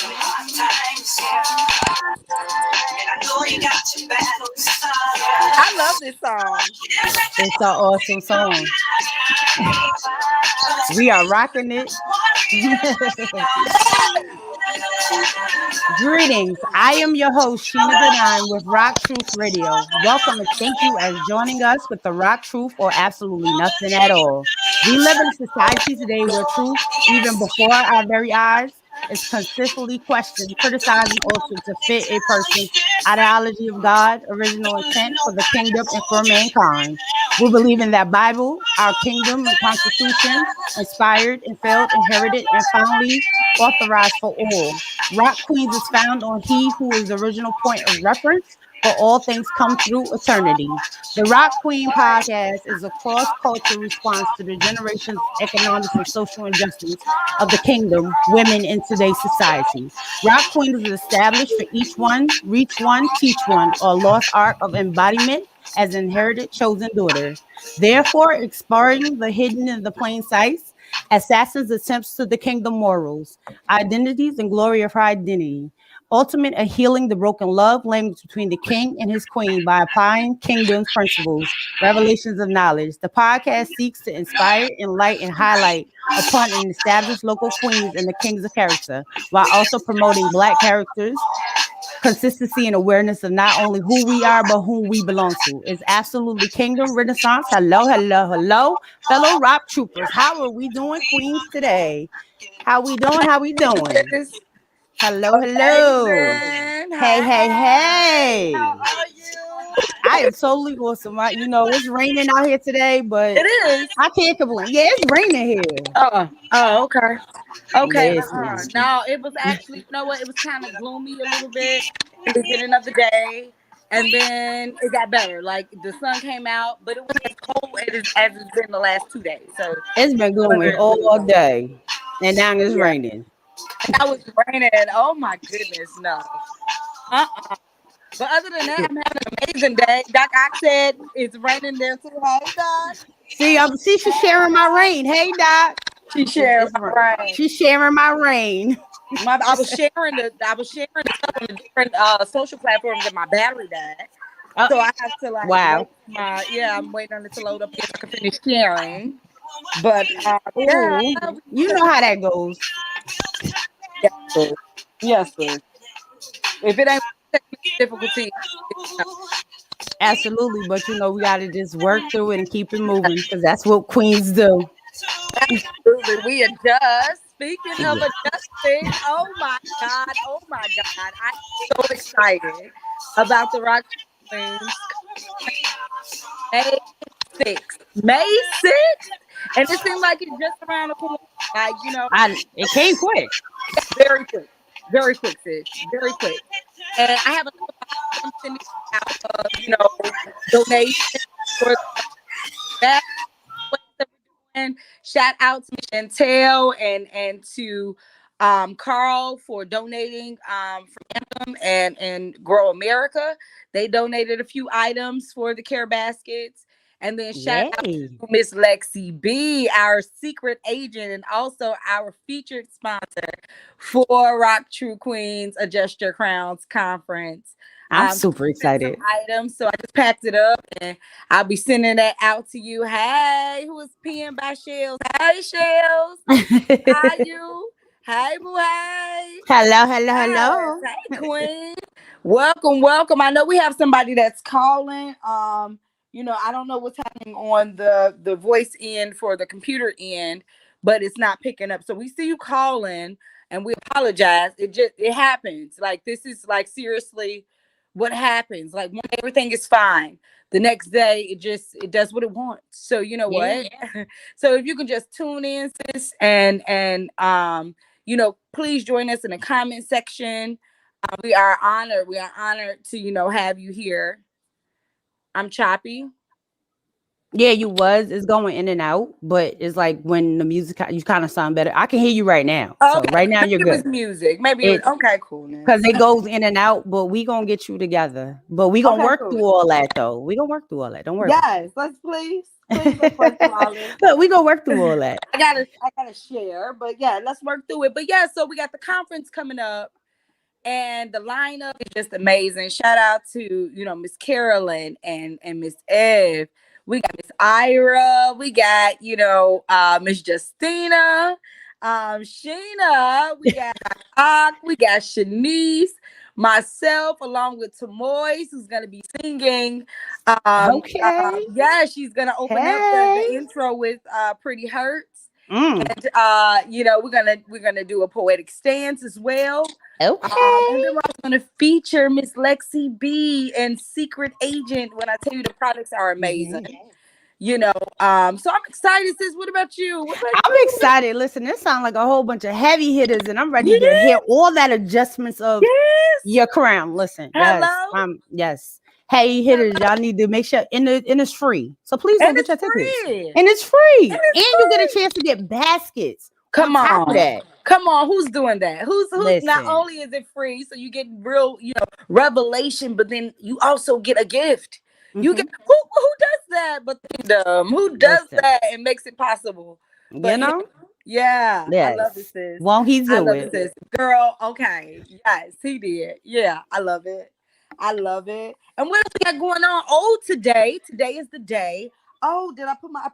I love this song. It's an awesome song. We are rocking it. Greetings. I am your host, Sheena Benine with Rock Truth Radio. Welcome and thank you as joining us with the Rock Truth or absolutely nothing at all. We live in a society today where truth, even before our very eyes, is consistently questioned, criticized, and altered to fit a person's ideology of God, original intent for the kingdom and for mankind. We believe in that Bible, our kingdom and constitution, inspired and failed, inherited, and finally authorized for all. Rock Queens is found on He Who is the original point of reference for all things come through eternity. The Rock Queen podcast is a cross-cultural response to the generations, economics, and social injustice of the kingdom, women in today's society. Rock Queen is established for each one, reach one, teach one, or lost art of embodiment as inherited chosen daughter. Therefore, exploring the hidden in the plain sights, assassins' attempts to the kingdom morals, identities and glory of her identity. Ultimate of healing the broken love language between the king and his queen by applying kingdom's principles, revelations of knowledge. The podcast seeks to inspire, enlighten, and highlight upon and establish local queens and the kings of character, while also promoting Black characters, consistency and awareness of not only who we are, but whom we belong to. It's absolutely kingdom renaissance. Hello, hello, hello, fellow rock troopers. How are we doing, queens, today? How we doing? How we doing? Hello, hello. Hey, hey, hey. How are you? I am totally awesome. It's raining out here today, but It is. I can't complain. Yeah, it's raining here. Oh, okay. Okay. Listen. No, it was actually, you know what? It was kind of gloomy a little bit in the beginning of the day. And then it got better. Like the sun came out, but it was as cold as it's been the last 2 days. So It's been gloomy all day. And now it's raining. Now it's raining. Oh my goodness, no. But other than that, I'm having an amazing day. Doc Ock said it's raining there too. Hey, Doc. See, she's sharing my rain. Hey, Doc. She's sharing my rain. She's sharing my rain. I was sharing the stuff on the different social platforms that my battery died. So I have to wow. I'm waiting on it to load up so I can finish sharing. But you know how that goes. Yes, sir. If it ain't difficulty, absolutely. But we gotta just work through it and keep it moving because that's what queens do. Absolutely, we adjust. Speaking of adjusting, oh my God, I'm so excited about the RockTrue Queens. May 6th, and it seemed like it's just around the corner. Like, it came quick. Very quick, sis. Very quick. And I have something out donation for that. And shout out to Chantel and to Carl for donating for Anthem and Grow America. They donated a few items for the care baskets. And then shout out to Miss Lexi B, our secret agent and also our featured sponsor for RockTrue Queens Adjust Your Crowns Conference. I'm super excited. Items, so I just packed it up and I'll be sending that out to you. Hey, who is peeing by Shells? Hey, Shells. How you? Hey, boo, hey. Hello. Hey, Queen. Welcome. I know we have somebody that's calling. I don't know what's happening on the voice end for the computer end, but it's not picking up. So we see you calling and we apologize. It happens. Like, this is like seriously what happens. Like, one day everything is fine. The next day it does what it wants. So you know what? So if you can just tune in, sis, and please join us in the comment section. We are honored to have you here. I'm choppy. Yeah, you was. It's going in and out, but it's like when the music you kind of sound better. I can hear you right now. So Okay, right now maybe you're it was good. music. Maybe it was It okay. Coolness. because it goes in and out, but we gonna get you together. But we gonna Okay, work cool. through all that though. We gonna work through all that. Don't worry about Yes, let's please let's work through all this. it. Look, we gonna work through all that. I gotta share, but yeah, let's work through it. But yeah, so we got the conference coming up, and the lineup is just amazing. Shout out to Miss Carolyn and Miss Ev. We got Miss Ira. We got Miss Justina, Sheena. We got Ak. We got Shanice. Myself, along with Tamoys, who's gonna be singing. Okay. Yeah, she's gonna open up the Hey. intro with "Pretty Hurts." Mm. And we're gonna do a poetic stance as well. And then Okay. we're also gonna feature Miss Lexi B and Secret Agent. When I tell you the products are amazing, Yeah. so I'm excited, sis. What about you? What about I'm you? excited. Listen, this sounds like a whole bunch of heavy hitters, and I'm ready to hear Yes, all that adjustments of yes. your crown. Listen, yes, Hello, yes. Hey hitters, hello, y'all need to make sure and it's free. So please and go get it's your tickets. free, And it's and free. it's And you get a free. chance to get baskets on Come top of on. that. Come on, who's doing that? Who's not Listen. only is it free, so you get real, revelation, but then you also get a gift. You get Hmm. who does that but the kingdom? Who does Listen. that and makes it possible? You But him. know? Yeah, I love it, Yes. sis. Won't he I do love it, it? sis. Girl, okay. Yes, he did. Yeah, I love it. I love it. And what else we got going on? Oh, today is the day. Oh, did I put my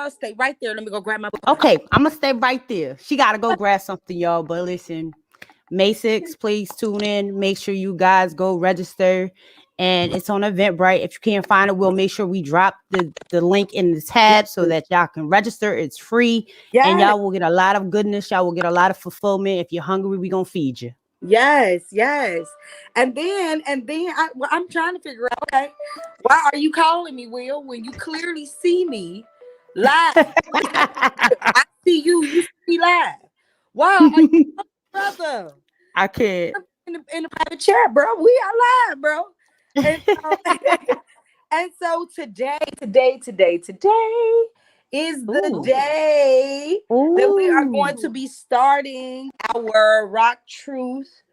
stay right there? Let me go grab my book. Okay, I'm gonna stay right there. She gotta go grab something, y'all. But listen, May 6th, please tune in. Make sure you guys go register. And it's on Eventbrite. If you can't find it, we'll make sure we drop the link in the tab so that y'all can register. It's free. And Yes. y'all will get a lot of goodness. Y'all will get a lot of fulfillment. If you're hungry, we gonna feed you. Yes, yes. I'm trying to figure out, okay, why are you calling me, Will, when you clearly see me live? I see you, you see me live. Why are you, brother? I can't. In the private chat, bro? We are live, bro. And so, and so today is the Ooh. day that we are Ooh. going to be starting our Rock Truth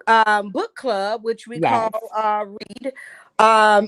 book club, which we call Yes. read.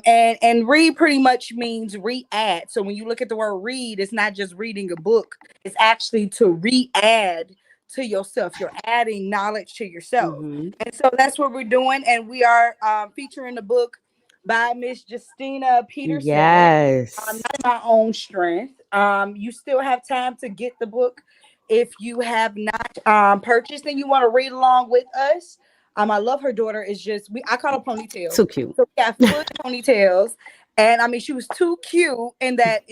And read pretty much means re-add. So when you look at the word read, it's not just reading a book, it's actually to re-add to yourself. You're adding knowledge to yourself. Mm-hmm. And so that's what we're doing. And we are featuring the book by Miss Justina Peterson. Yes. Not in my own strength. You still have time to get the book if you have not purchased and you want to read along with us. I love her daughter. Is just I call her ponytail. Too cute. So we got full ponytails, and I mean she was too cute in that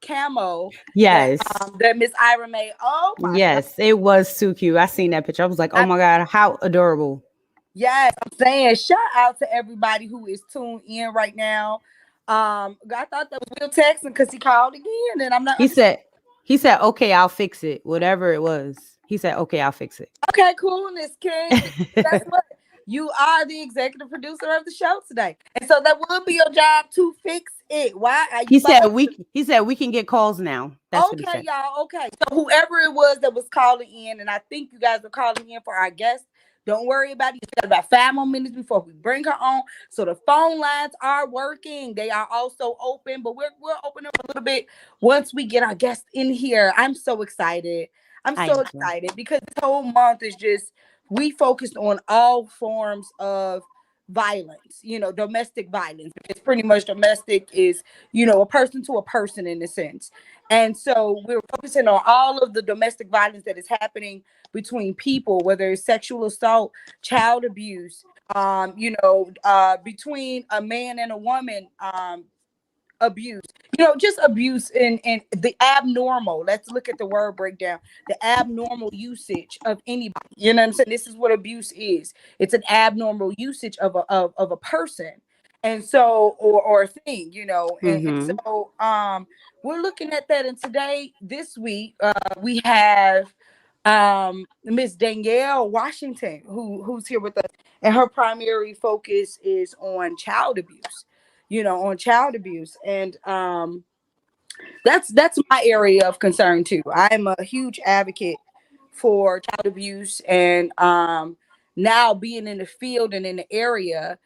camo that Yes. that Miss Ira made. Oh my god! Yes, it was too cute. I seen that picture. I was like, oh I, my God, how adorable. yes, I'm saying shout out to everybody who is tuned in right now. I thought that was Will Texan because he called again, and I'm not He understanding. said, he said, okay, I'll fix it. Whatever it was. He said, okay, I'll fix it. Okay, coolness, King. Guess what? You are the executive producer of the show today. And so that will be your job to fix it. Why are you like, He said we can get calls now. That's what he okay, said. y'all, okay. So whoever it was that was calling in, and I think you guys are calling in for our guest. Don't worry about it. You got about 5 more minutes before we bring her on. So the phone lines are working. They are also open, but we'll open up a little bit once we get our guest in here. I'm so excited. I'm I so am too. excited because this whole month is just we focused on all forms of violence, domestic violence. It's pretty much domestic is, a person to a person in a sense. And so we're focusing on all of the domestic violence that is happening between people, whether it's sexual assault, child abuse, between a man and a woman, abuse, just abuse in the abnormal. Let's look at the word breakdown. The abnormal usage of anybody. You know what I'm saying? This is what abuse is. It's an abnormal usage of a person. And so, or a thing, and Mm-hmm. so we're looking at that. And today, this week, we have Miss Danielle Washington, who's here with us, and her primary focus is on child abuse. on child abuse. And that's my area of concern too. I am a huge advocate for child abuse, and now being in the field and in the area,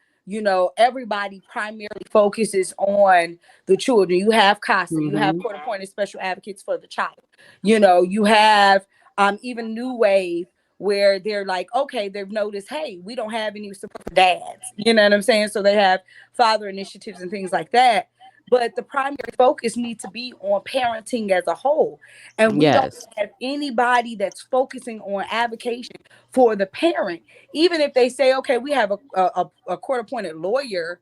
everybody primarily focuses on the children. You have CASA, you have court appointed special advocates for the child. You have even New Wave, where they're like, okay, they've noticed, hey, we don't have any support for dads. You know what I'm saying? So they have father initiatives and things like that. But the primary focus needs to be on parenting as a whole. And we don't Yes. have anybody that's focusing on advocacy for the parent. Even if they say, okay, we have a court appointed lawyer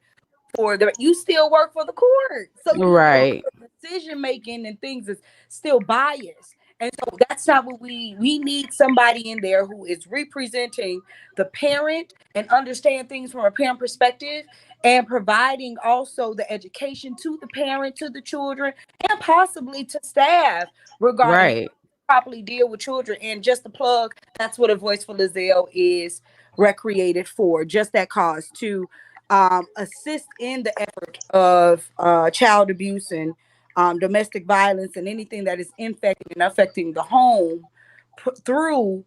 for the, you still work for the court. So Right. decision making and things is still biased. And so that's not what we need. Somebody in there who is representing the parent and understand things from a parent perspective, and providing also the education to the parent, to the children, and possibly to staff regarding Right. properly deal with children. And just the plug, that's what A Voice for Lizelle is recreated for, just that cause, to assist in the effort of child abuse and domestic violence and anything that is infecting and affecting the home through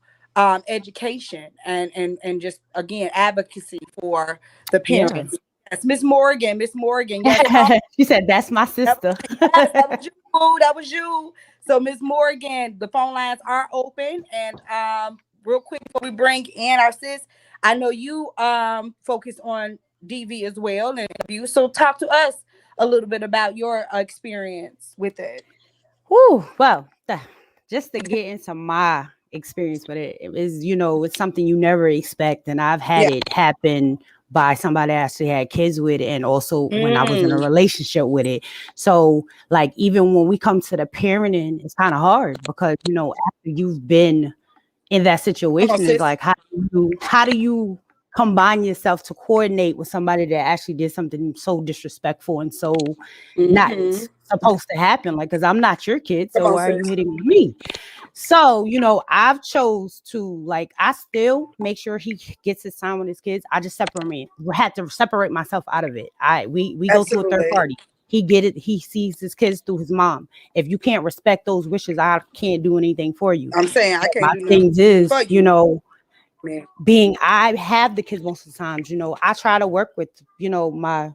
education and just again advocacy for the Yeah. parents. Yes, Miss Morgan, Miss Morgan, yes, call. She said, "That's my sister." Yes, that was you. That was you. So, Miss Morgan, the phone lines are open. And real quick before we bring in our sis, I know you focus on DV as well and abuse. So talk to us a little bit about your experience with it. Whew, well, just to get into my experience with it, it is, it's something you never expect. And I've had Yeah. it happen by somebody I actually had kids with, and also when I was in a relationship with it. So, like, even when we come to the parenting, it's kind of hard because, after you've been in that Come on, situation, is sis. like, how do you combine yourself to coordinate with somebody that actually did something so disrespectful and so not Mm-hmm. supposed to happen? Like, because I'm not your kid, Come so on, why are you sis. hitting me? So, I've chose to, like, I still make sure he gets his time with his kids. I just had to separate myself out of it. We go to a third Absolutely. party. He sees his kids through his mom. If you can't respect those wishes, I can't do anything for you. I'm saying I But can't my do nothing things for is, you, man. being I have the kids most of the times, I try to work with, my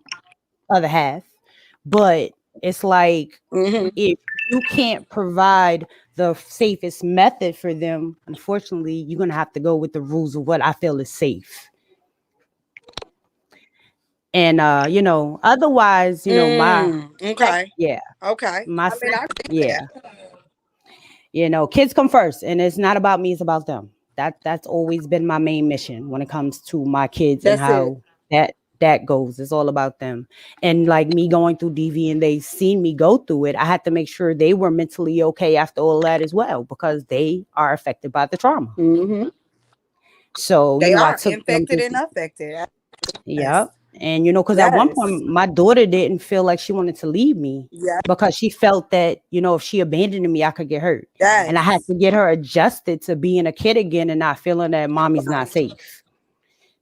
other half, but it's like, Mm-hmm. if you can't provide the safest method for them, unfortunately, you're gonna have to go with the rules of what I feel is safe. And otherwise, my Okay. yeah, Okay. my I mean, I think yeah, that. kids come first, and it's not about me, it's about them. That's always been my main mission when it comes to my kids and That's it. how that goes. It's all about them. And like me going through DV and they seen me go through it, I had to make sure they were mentally okay after all that as well, because they are affected by the trauma. Mm-hmm. So, They I are took them infected through. and affected. Yeah. Yes. And because at one Yes. point my daughter didn't feel like she wanted to leave me, Yeah. because she felt that, if she abandoned me, I could get hurt. And I had Yes. to get her adjusted to being a kid again and not feeling that mommy's not safe.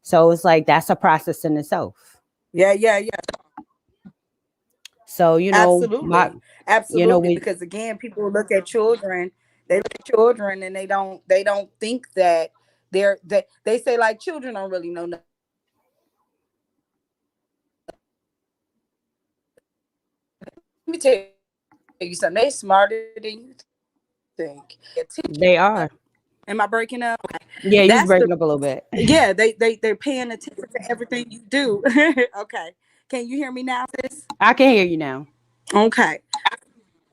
So it's like, that's a process in itself. Yeah. Yeah. Yeah. So, Absolutely. Absolutely. we Because again, people look at children. They look at children and they don't think that they say like children don't really know nothing. Let me tell you something. They smarter than you think. they are. Am I breaking up? Okay. Yeah, you was That's the breaking up a little bit. yeah, they're paying attention to everything you do. Okay. Can you hear me now, sis? I can hear you now. Okay.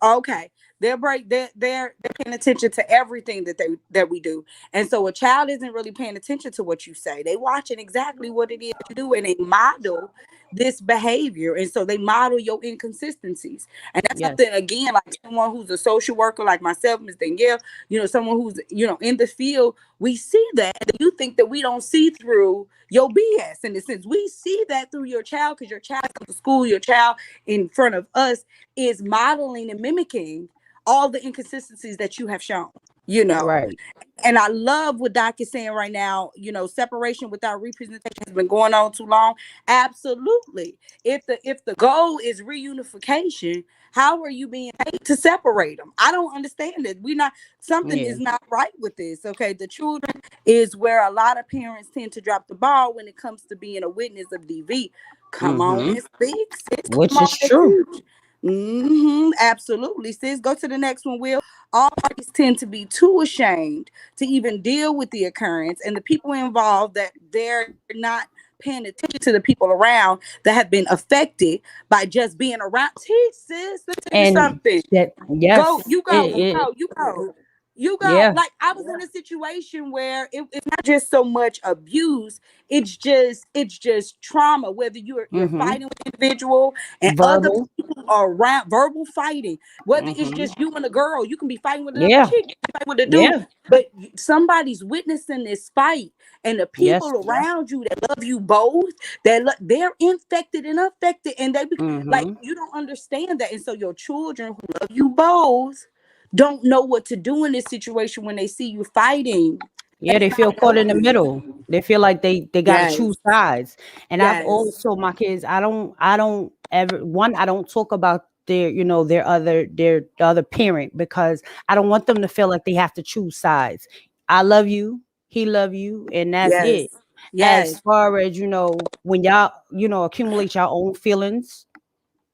Okay. They're paying attention to everything that we do. And so a child isn't really paying attention to what you say. They watching exactly what it is you do, and they model this behavior. And so they model your inconsistencies. And that's Yes. something, again, like someone who's a social worker like myself, Ms. Danielle, someone who's, in the field, we see that. And you think that we don't see through your BS in a sense. We see that through your child, because your child comes to school, your child in front of us is modeling and mimicking all the inconsistencies that you have shown. you know. Right. And I love what Doc is saying right now. Separation without representation has been going on too long. Absolutely. If the goal is reunification, how are you being paid to separate them? I don't understand it. We not Something Yeah. is not right with this. Okay, the children is where a lot of parents tend to drop the ball when it comes to being a witness of DV. Come on Mm-hmm. and speak, sis. Come Which on is and true. teach. Absolutely, sis. Go to the next one, Will. All parties tend to be too ashamed to even deal with the occurrence, and the people involved that they're not paying attention to the people around that have been affected by just being around. Teach, sis. Let me tell you And something. that, Go, yes, you go, you it go, you go. You go. yeah. Like I was in a situation where it's not just so much abuse, it's just trauma. Whether you're Mm-hmm. fighting with an individual and other Verbal. people are around, verbal fighting. Whether it's Mm-hmm. just you and a girl, you can be fighting with another Yeah. chick, you can fight with a dude, Yeah. but somebody's witnessing this fight, and the Yes. people around you that love you both, they're infected and affected, and like Mm-hmm. you don't understand that, and so your children who love you both don't know what to do in this situation when they see you fighting. Yeah, they It's feel not caught in the healthy. middle. They feel like they got to Yes, choose sides. And I've yes, always told my kids, I don't ever one, I don't talk about their, the other parent, because I don't want them to feel like they have to choose sides. I love you, he love you, and that's yes, it. As yes, far as, when y'all, accumulate your own feelings,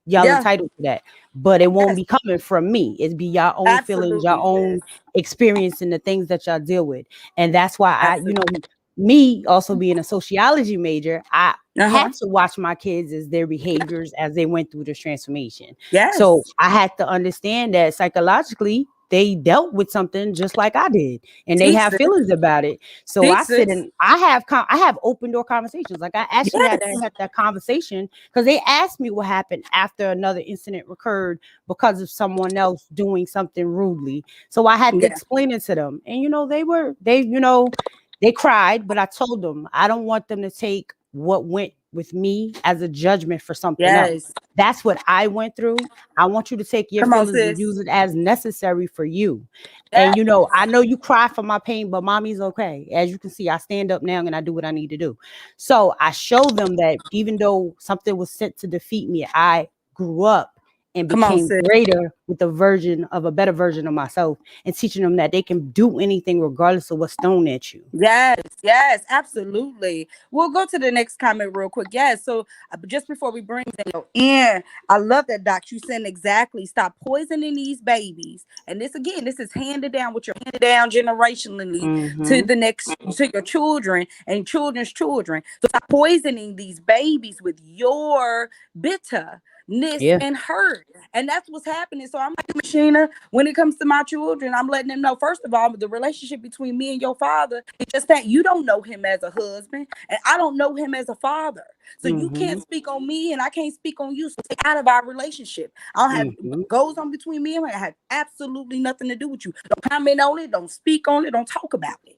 y'all yeah, entitled to that, but it won't yes, be coming from me. It's be your own feelings, your absolutely, own sis. experience, and the things that y'all deal with. And that's why Absolutely. me also being a sociology major, I Uh-huh. had to watch my kids as their behaviors as they went through this transformation. So Yes. I had to understand that psychologically they dealt with something just like I did, and they Teach, have sis. feelings about it. So Teach, I sit sis. and I have open door conversations. Like I actually had Yes. to have that conversation because they asked me what happened after another incident occurred because of someone else doing something rudely. So I had to Yeah. explain it to them. And they cried, but I told them I don't want them to take what went with me as a judgment for something else. Yes. That's what I went through. I want you to take your Come on, feelings and sis. use it as necessary for you. And Yes. I know you cry for my pain, but mommy's okay. As you can see, I stand up now and I do what I need to do. So I show them that even though something was sent to defeat me, I grew up and Come on, became sis. greater with a better version of myself, and teaching them that they can do anything regardless of what's thrown at you. Yes, yes, absolutely. We'll go to the next comment real quick. Yes, so just before we bring Danielle in, I love that, Doc. You said exactly. Stop poisoning these babies. And this again, this is handed down, what you're handed down generationally to Mm-hmm. the next, to your children and children's children. So stop poisoning these babies with your bitterness Yeah. and hurt. And that's what's happening. So I'm like, Machina, when it comes to my children, I'm letting them know, first of all, the relationship between me and your father is just that you don't know him as a husband, and I don't know him as a father. So you Mm-hmm. can't speak on me, and I can't speak on you. So stay out of our relationship. I don't have Mm-hmm. what goes on between me and him. I have absolutely nothing to do with you. Don't comment on it. Don't speak on it. Don't talk about it.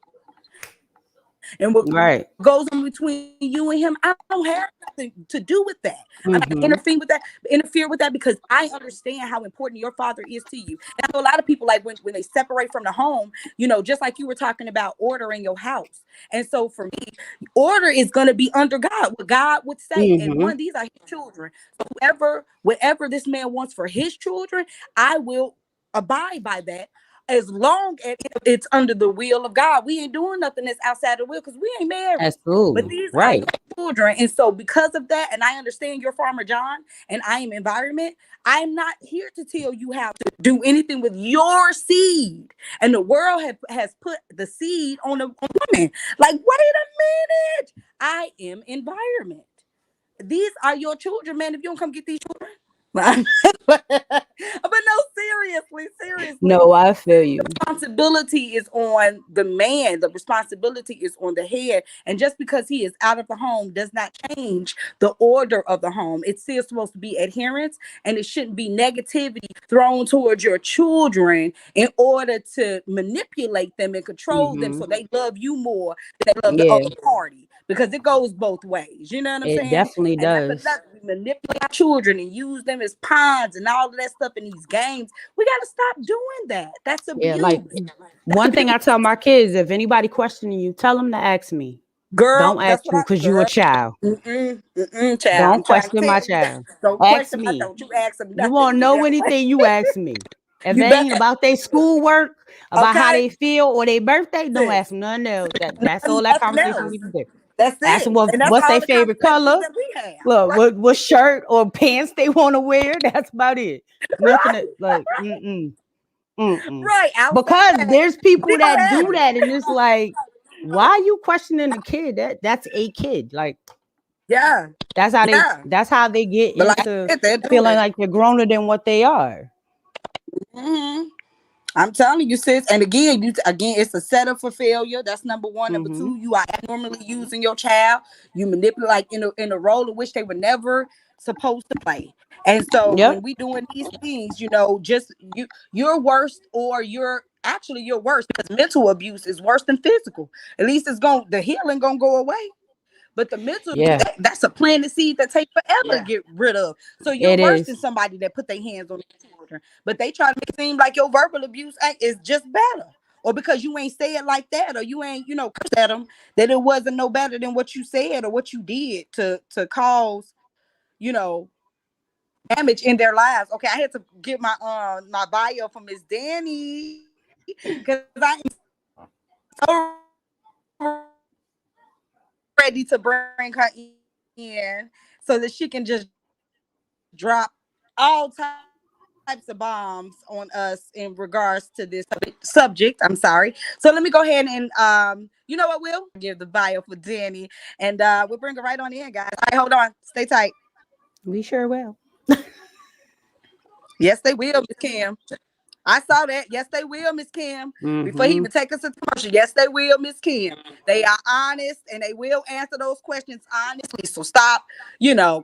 And what goes on Right. between you and him, I don't have nothing to do with that. I'm not gonna Mm-hmm. interfere with that because I understand how important your father is to you. And I know a lot of people, like when they separate from the home, just like you were talking about order in your house. And so for me, order is gonna be under God, what God would say. And Mm-hmm. one, these are his children. So whatever this man wants for his children, I will abide by that as long as it's under the will of God. We ain't doing nothing that's outside the will because we ain't married. But Absolutely. these are your Right. children. And so because of that, and I understand you're Farmer John and I am environment, I'm not here to tell you how to do anything with your seed. And the world has put the seed on a woman. Like, wait a minute. I am environment. These are your children, man. If you don't come get these children. But no, seriously, seriously, No, I feel you. responsibility is on the man. The responsibility is on the head. And just because he is out of the home does not change the order of the home. It's still supposed to be adherence, and it shouldn't be negativity thrown towards your children in order to manipulate them and control them Mm-hmm. so they love you more than they love the Yeah, other party. Because it goes both ways. You know what I'm it saying? definitely And that's does. manipulate our children and use them as pawns and all of that stuff in these games. We got to stop doing that. That's abuse. Like one thing I tell my kids: if anybody questioning you, tell them to ask me. Girl, don't ask you because you're a child. Child. Don't question my child. Don't ask question me. Don't you ask them nothing. You won't know anything. You ask me. If it ain't about their schoolwork, about how they feel or their birthday, don't ask them none else. That's all that conversation we can do. That's it. Ask them what's their favorite color. Look, what shirt or pants they want to wear. That's about it. Nothing like right. Because there's people that do that, and it's like, why are you questioning a kid? That's a kid. Like, yeah, that's how they get into feeling like they're growner than what they are. Mm-hmm. I'm telling you, sis. And again, it's a setup for failure. That's number one. Number two, you are abnormally using your child. You manipulate like in a role in which they were never supposed to play. And so when we doing these things, just you're worse, or you're worse, because mental abuse is worse than physical. At least the healing gonna go away. But the mental, that's a planted seed that takes forever to get rid of. So you're worse than somebody that put their hands on their children. But they try to make it seem like your verbal abuse is just better. Or because you ain't say it like that, or you ain't, cursed at them, that it wasn't no better than what you said or what you did to cause, damage in their lives. Okay, I had to get my my bio from Miss Dani, because I am so ready to bring her in so that she can just drop all types of bombs on us in regards to this subject. I'm sorry. So let me go ahead and you know what, we'll give the bio for Dani, and we'll bring her right on in, guys. All right, hold on. Stay tight. We sure will. Yes, they will, Miss Kim. I saw that. Yes, they will, Miss Kim. Before he even take us to commercial. Yes, they will, Miss Kim. They are honest, and they will answer those questions honestly. So stop,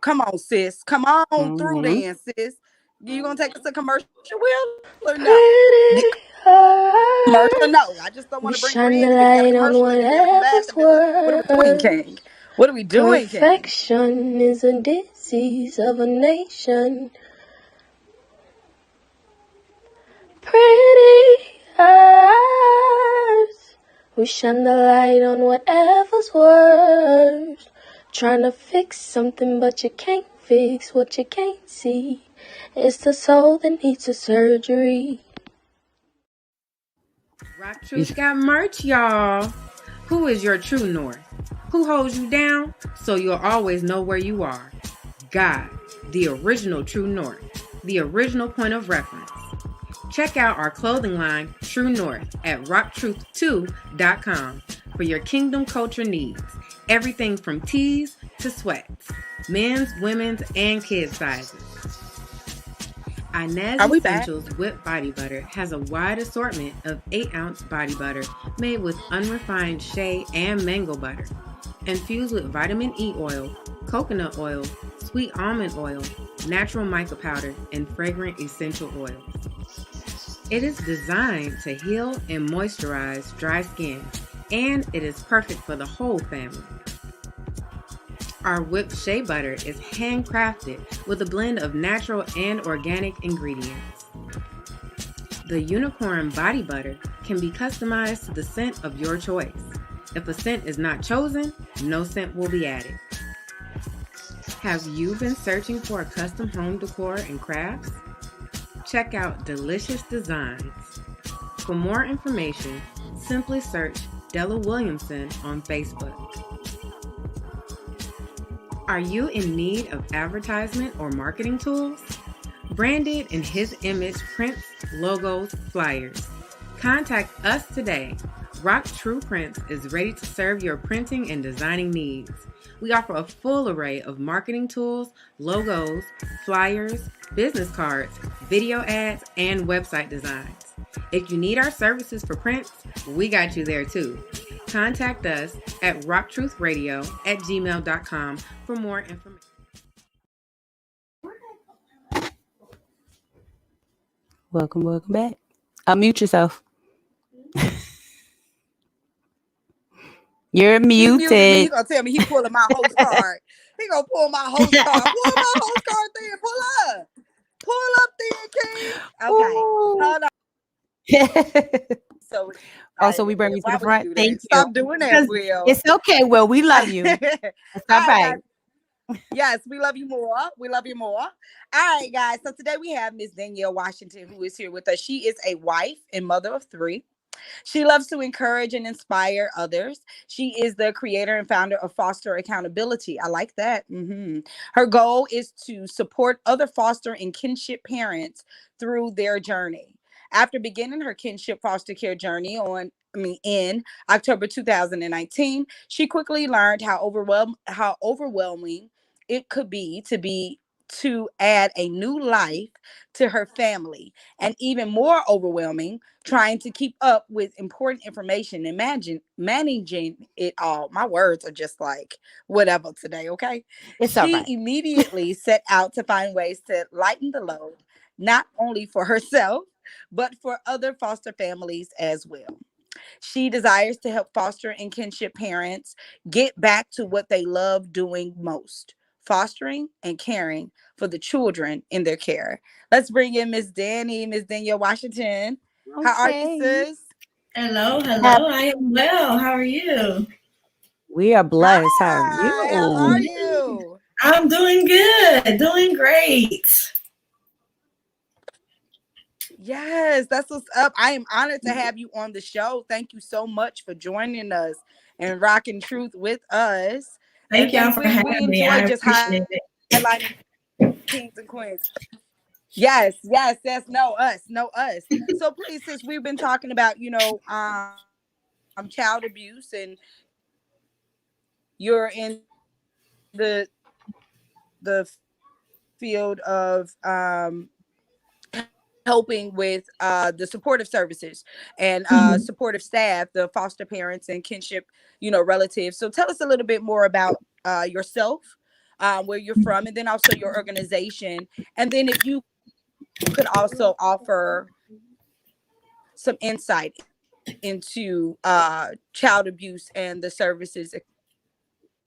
come on, sis. Come on through then, sis. You gonna take us to commercial, Will, or no? Commercial, no. I just don't want to bring her in and get a commercial and then come back. What are we doing, King? What are we doing, King? Perfection is a disease of a nation. Pretty eyes, we shine the light on whatever's worst. Trying to fix something, but you can't fix what you can't see. It's the soul that needs a surgery. RockTrue's got merch, y'all. Who is your true north? Who holds you down so you'll always know where you are? God, the original true north, the original point of reference. Check out our clothing line, True North, at RockTruth2.com for your kingdom culture needs. Everything from tees to sweats, men's, women's, and kids' sizes. Inez Essentials Whipped Body Butter has a wide assortment of 8-ounce body butter made with unrefined shea and mango butter, infused with vitamin E oil, coconut oil, sweet almond oil, natural mica powder, and fragrant essential oils. It is designed to heal and moisturize dry skin, and it is perfect for the whole family. Our whipped shea butter is handcrafted with a blend of natural and organic ingredients. The unicorn body butter can be customized to the scent of your choice. If a scent is not chosen, no scent will be added. Have you been searching for a custom home decor and crafts? Check out Delicious Designs. For more information, simply search Della Williamson on Facebook. Are you in need of advertisement or marketing tools? Branded in his image prints, logos, flyers. Contact us today. RockTrue Prints is ready to serve your printing and designing needs. We offer a full array of marketing tools, logos, flyers, business cards, video ads, and website designs. If you need our services for prints, we got you there too. Contact us at rocktruthradio@gmail.com for more information. Welcome back. Unmute yourself. You're He muted me. He muted. gonna tell me he pulling my host card. He gonna pull my host card. Pull my host card then. Pull up. Pull up then, King. Okay. Ooh. Hold on. So Also, we bring you to why the would you front. do Thank that? you. Stop doing that, Because Will. it's okay, Will. We love you. It's All all right, right. guys. Yes, we love you more. We love you more. All right, guys. So today we have Miss Danielle Washington, who is here with us. She is a wife and mother of 3. She loves to encourage and inspire others. She is the creator and founder of Foster Accountability. I like that. Her goal is to support other foster and kinship parents through their journey. After beginning her kinship foster care journey in October 2019, she quickly learned how overwhelming it could be to add a new life to her family, and even more overwhelming trying to keep up with important information and managing it all. My words are just like whatever today, okay? It's all She right. immediately set out to find ways to lighten the load, not only for herself, but for other foster families as well. She desires to help foster and kinship parents get back to what they love doing most, fostering and caring for the children in their care. Let's bring in Miss Dani, Miss Danielle Washington. How are you, Okay. sis? Hello, Have- hello. I am well. How are you? We are blessed. How are Hi, how are you? you? I'm doing good, doing great. Yes, that's what's up. I am honored to have you on the show. Thank you so much for joining us and rocking truth with us. Thank y'all for We having me. I enjoy just appreciate it. highlighting kings and queens. Yes, yes, yes. No us, no us. So please, since we've been talking about, child abuse, and you're in the the field of helping with the supportive services and Mhm. supportive staff, the foster parents and kinship, relatives. So tell us a little bit more about yourself, where you're from, and then also your organization. And then if you could also offer some insight into child abuse and the services,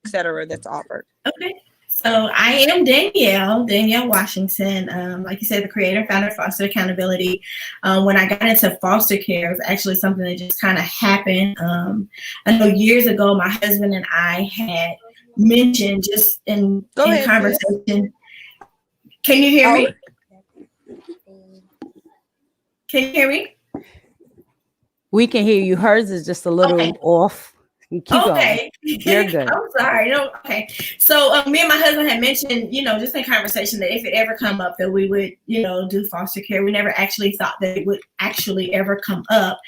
etc., that's offered. Okay. So I am Danielle Washington. Like you said, the creator and founder of Foster Accountability. When I got into foster care, it was actually something that just kind of happened. I know years ago, my husband and I had mentioned just in Go ahead, sis. conversation. Can you hear Oh, me? Can you hear me? We can hear you. Hers is just a little Okay. off. You keep going. You're good. I'm sorry. No, okay. So me and my husband had mentioned, just in conversation that if it ever come up that we would, do foster care. We never actually thought that it would actually ever come up.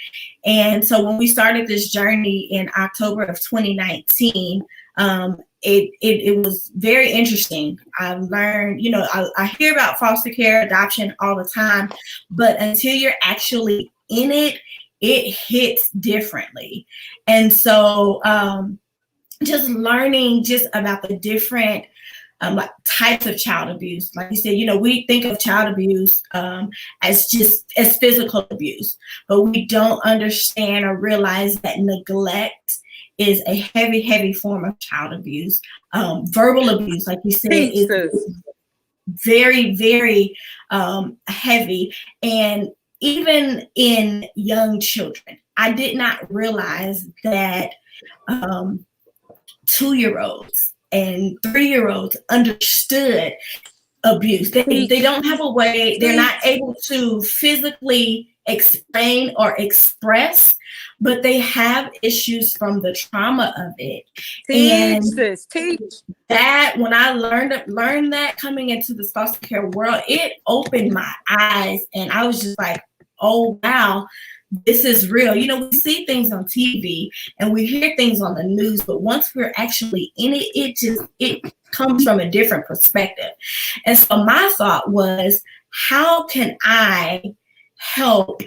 And so when we started this journey in October of 2019, it was very interesting. I learned, I hear about foster care, adoption all the time, but until you're actually in it, it hits differently. And so just learning just about the different types of child abuse. Like you said, we think of child abuse as physical abuse, but we don't understand or realize that neglect is a heavy, heavy form of child abuse. Verbal abuse, like you said, is very, very heavy. And even in young children, I did not realize that 2-year-olds and 3-year-olds understood abuse. They don't have a way, they're not able to physically explain or express, but they have issues from the trauma of it. And that when I learned that coming into the foster care world, it opened my eyes, and I was just like, oh wow, this is real. We see things on TV and we hear things on the news, but once we're actually in it, it comes from a different perspective. And so my thought was, how can I help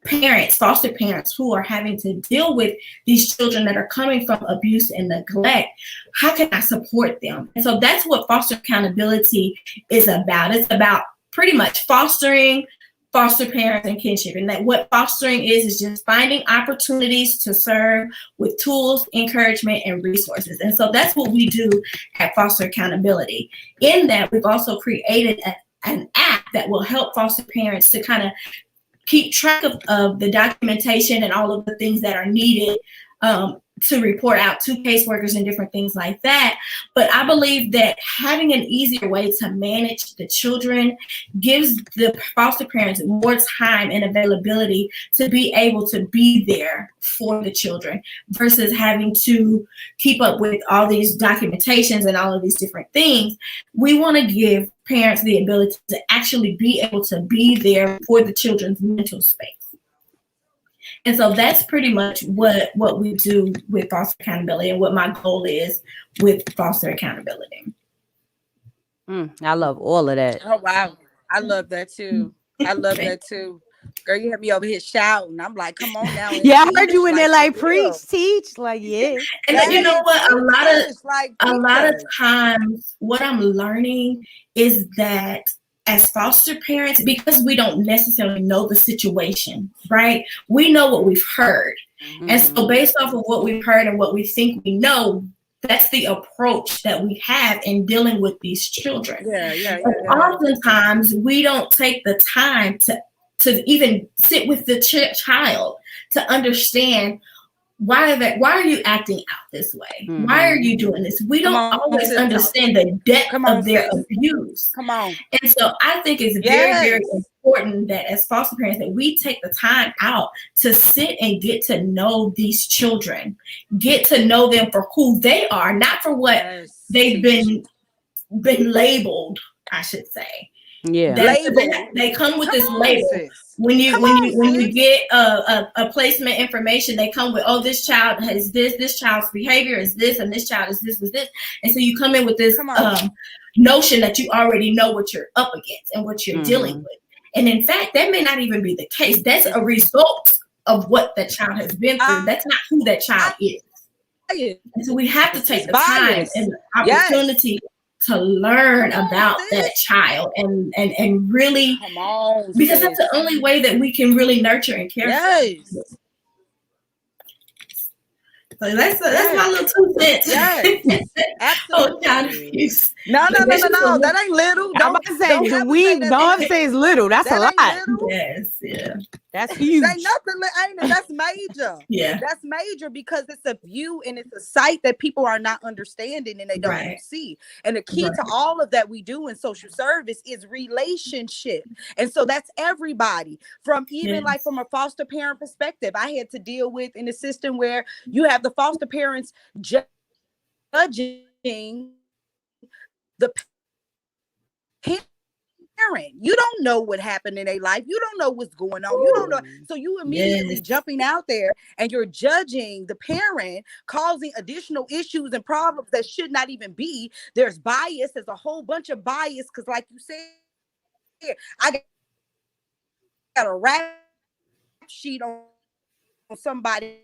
parents, foster parents who are having to deal with these children that are coming from abuse and neglect? How can I support them? And so that's what foster accountability is about. It's about pretty much fostering foster parents and kinship. And that what fostering is just finding opportunities to serve with tools, encouragement, and resources. And so that's what we do at Foster Accountability. In that, we've also created an app that will help foster parents to kind of keep track of the documentation and all of the things that are needed to report out to caseworkers and different things like that. But I believe that having an easier way to manage the children gives the foster parents more time and availability to be able to be there for the children versus having to keep up with all these documentations and all of these different things. We want to give parents the ability to actually be able to be there for the children's mental space. And so that's pretty much what we do with foster accountability and what my goal is with foster accountability. I love all of that. Oh, wow. I love that too. I love that too. Girl, you had me over here shouting. I'm like, come on now. Yeah, I heard you in there like preach, teach, like yeah. And Yes, you know what? like A lot of times, what I'm learning is that as foster parents, because we don't necessarily know the situation, right? We know what we've heard. Mm-hmm. And so based off of what we've heard and what we think we know, that's the approach that we have in dealing with these children. Oftentimes, we don't take the time to even sit with the child to understand why are you acting out this way? Mm-hmm. Why are you doing this? We don't always understand the depth of their abuse. Come on. And so I think it's very, very important that as foster parents that we take the time out to sit and get to know these children, get to know them for who they are, not for what they've been labeled, I should say. Yeah, they come with this label. When you get a placement information, they come with, oh, this child has this child's behavior is this, and this child is this, and so you come in with this notion that you already know what you're up against and what you're dealing with, and in fact, that may not even be the case. That's a result of what that child has been through. That's not who that child is. And so we have to take the time and the opportunity to learn about that child and really, because that's the only way that we can really nurture and care for them. So that's my little 2 cents. Yes, absolutely. No, that ain't little. Don't say it's little. That's a lot. Yes, yeah. That's huge. Ain't nothing, ain't it? That's major. Yeah. That's major because it's a view and it's a sight that people are not understanding and they don't see. And the key to all of that we do in social service is relationship. And so that's everybody from even like from a foster parent perspective. I had to deal with in a system where you have the foster parents judging the parent. You don't know what happened in their life. You don't know what's going on. You don't know. So you immediately jumping out there and you're judging the parent, causing additional issues and problems that should not even be. There's bias. There's a whole bunch of bias because like you said, I got a rap sheet on somebody.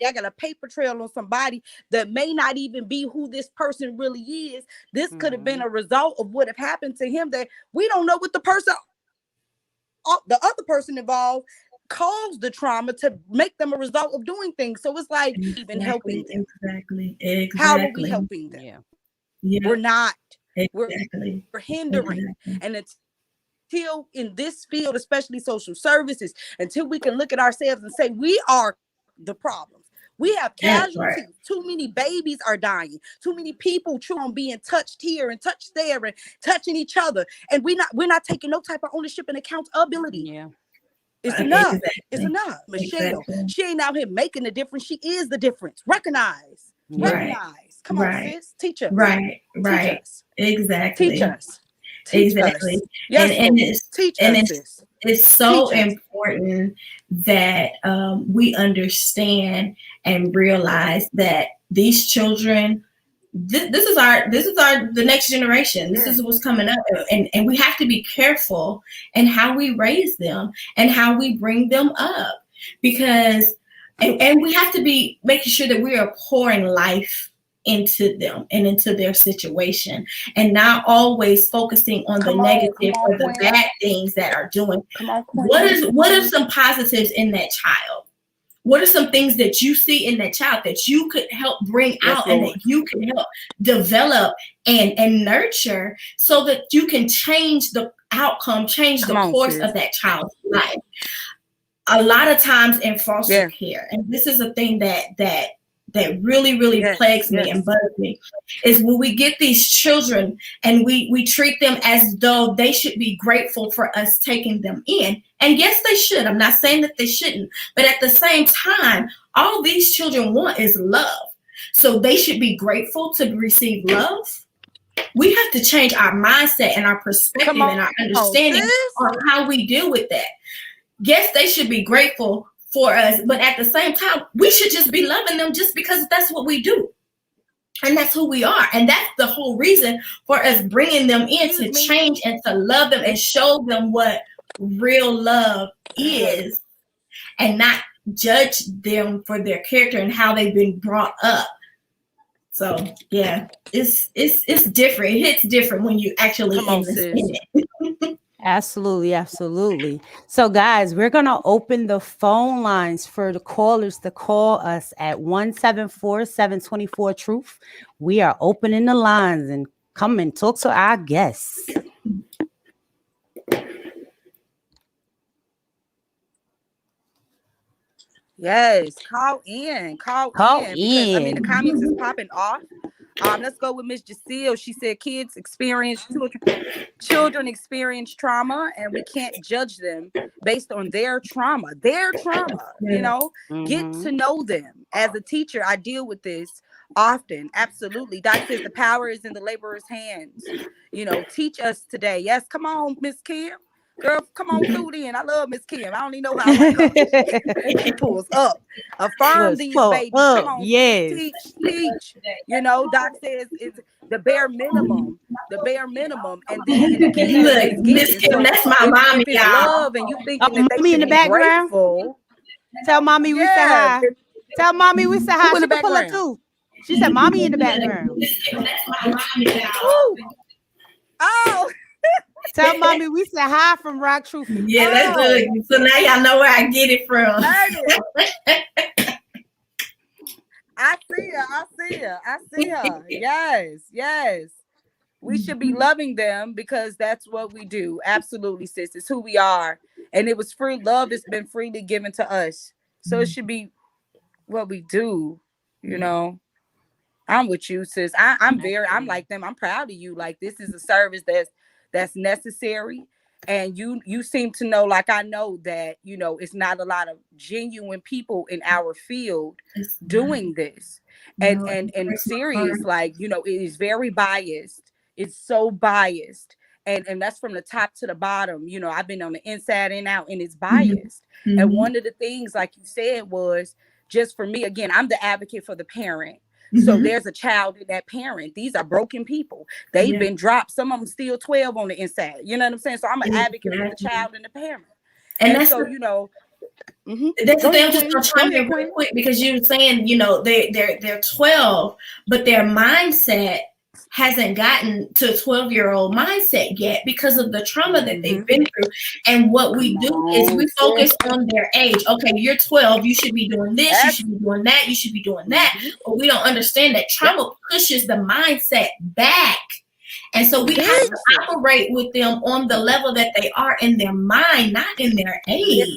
I got a paper trail on somebody that may not even be who this person really is. This could have been a result of what have happened to him that we don't know what the other person involved caused the trauma to make them a result of doing things. So it's like even helping them. Exactly. How are we helping them? Yeah. We're not. Exactly. We're hindering. And until in this field, especially social services, until we can look at ourselves and say we are the problem. We have casualties. Too many babies are dying. Too many people being touched here and touched there and touching each other. And we're not taking no type of ownership and accountability. Yeah. It's enough. It's enough. Michelle, she ain't out here making the difference. She is the difference. Recognize. Come on, sis. Teach us. Right. Teach us. Exactly. Teach us. Exactly. Yes, and it's so important that we understand and realize that these children, this is the next generation. This is what's coming up, and we have to be careful in how we raise them and how we bring them up, because and we have to be making sure that we are pouring life into them and into their situation, and not always focusing on the negative or the bad things that are doing. What are some positives in that child? What are some things that you see in that child that you could help bring out and that you can help develop and nurture so that you can change the outcome, change the course of that child's life? A lot of times in foster care, and this is a thing that really plagues me and bugs me, is when we get these children and we treat them as though they should be grateful for us taking them in. And yes, they should. I'm not saying that they shouldn't, but at the same time, all these children want is love. So they should be grateful to receive love. We have to change our mindset and our perspective and our understanding on how we deal with that. Yes, they should be grateful for us, but at the same time, we should just be loving them just because that's what we do. And that's who we are. And that's the whole reason for us bringing them in, to change and to love them and show them what real love is, and not judge them for their character and how they've been brought up. So yeah, it's different. It hits different when you actually in it. Absolutely. So guys, we're going to open the phone lines for the callers to call us at 174-724-TRUTH. We are opening the lines, and come and talk to our guests. Yes, call in. Because, I mean, the comments is popping off. Let's go with Miss Jacille. She said children experience trauma, and we can't judge them based on their trauma, you know. Get to know them. As a teacher, I deal with this often. Absolutely. Doc says the power is in the laborer's hands. You know, teach us today. Yes, come on, Miss Kim. Girl, come on through then. I love Miss Kim. I don't even know how she pulls up. Affirm these babies. Come on, teach. You know, Doc says it's the bare minimum. And then look, Miss Kim, that's my mommy, y'all. Love, and you thinking that mommy in the background. Grateful. Tell mommy we say hi. Tell mommy we say hi. She can pull up too. She said, "Mommy in the background." That's my mommy, y'all. Oh. Tell mommy we said hi from RockTrue. Yeah, that's good. So now y'all know where I get it from. I see her. Yes. We should be loving them because that's what we do. Absolutely, sis. It's who we are. And it was free. Love has been freely given to us. So it should be what we do, you know. I'm with you, sis. I'm like them. I'm proud of you. Like, this is a service that's necessary, and you seem to know, like I know, that you know it's not a lot of genuine people in our field doing this, and serious, like, you know, it is very biased. It's so biased, and that's from the top to the bottom. You know, I've been on the inside and out, and it's biased. And one of the things, like you said, was just for me, again, I'm the advocate for the parent. So there's a child in that parent. These are broken people. They've been dropped. Some of them still 12 on the inside. You know what I'm saying? So I'm an advocate for the child and the parent. And that's so, you know, that's the thing. I'm just gonna chime in real quick, because you were saying, you know, they're 12, but their mindset hasn't gotten to a 12-year-old mindset yet because of the trauma that they've been through. And what we do is we focus on their age. Okay, you're 12, you should be doing this, you should be doing that, you should be doing that. But we don't understand that trauma pushes the mindset back. And so we have to operate with them on the level that they are in their mind, not in their age.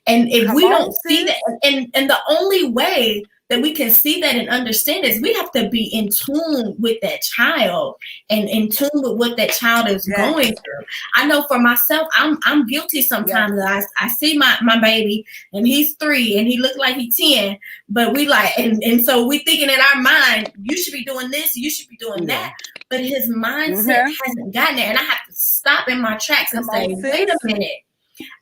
And if we don't see that, and the only way that we can see that and understand is we have to be in tune with that child and in tune with what that child is going through. I know for myself, I'm guilty sometimes. I see my baby, and he's 3 and he looks like he's 10, but we like, and so we thinking in our mind, you should be doing this, you should be doing that. But his mindset hasn't gotten there. And I have to stop in my tracks and say, wait a minute,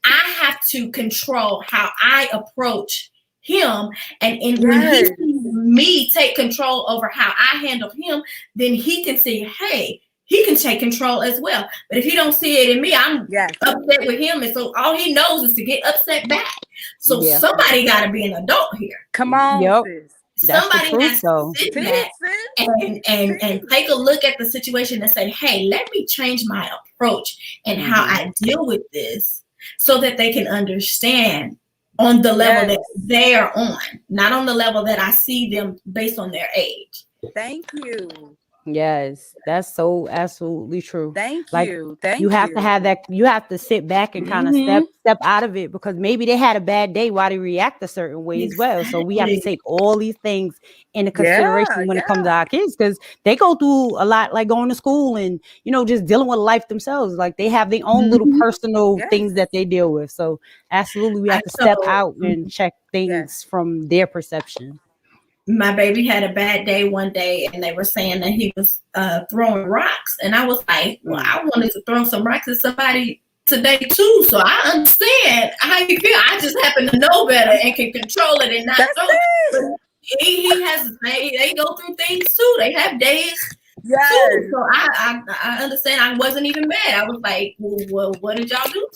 I have to control how I approach him, and when he sees me take control over how I handle him, then he can see, hey, he can take control as well. But if he don't see it in me, I'm upset with him, and so all he knows is to get upset back. So somebody got to be an adult here. Come on, Somebody has to sit back and take a look at the situation and say, hey, let me change my approach and how I deal with this so that they can understand on the level that they are on, not on the level that I see them based on their age. Thank you. Yes, that's so absolutely true. Thank Like, you. you have to have that. You have to sit back and kind of step out of it, because maybe they had a bad day while they react a certain way as well. So we have to take all these things into consideration when it comes to our kids, because they go through a lot, like going to school and, you know, just dealing with life themselves. Like, they have their own little personal things that they deal with. So absolutely, we have to step out and check things from their perception. My baby had a bad day one day, and they were saying that he was throwing rocks, and I was like, well, I wanted to throw some rocks at somebody today too, so I understand how you feel. I just happen to know better and can control it and not throw it. He has, they go through things too. They have days too. So I understand. I wasn't even mad. I was like, well, what did y'all do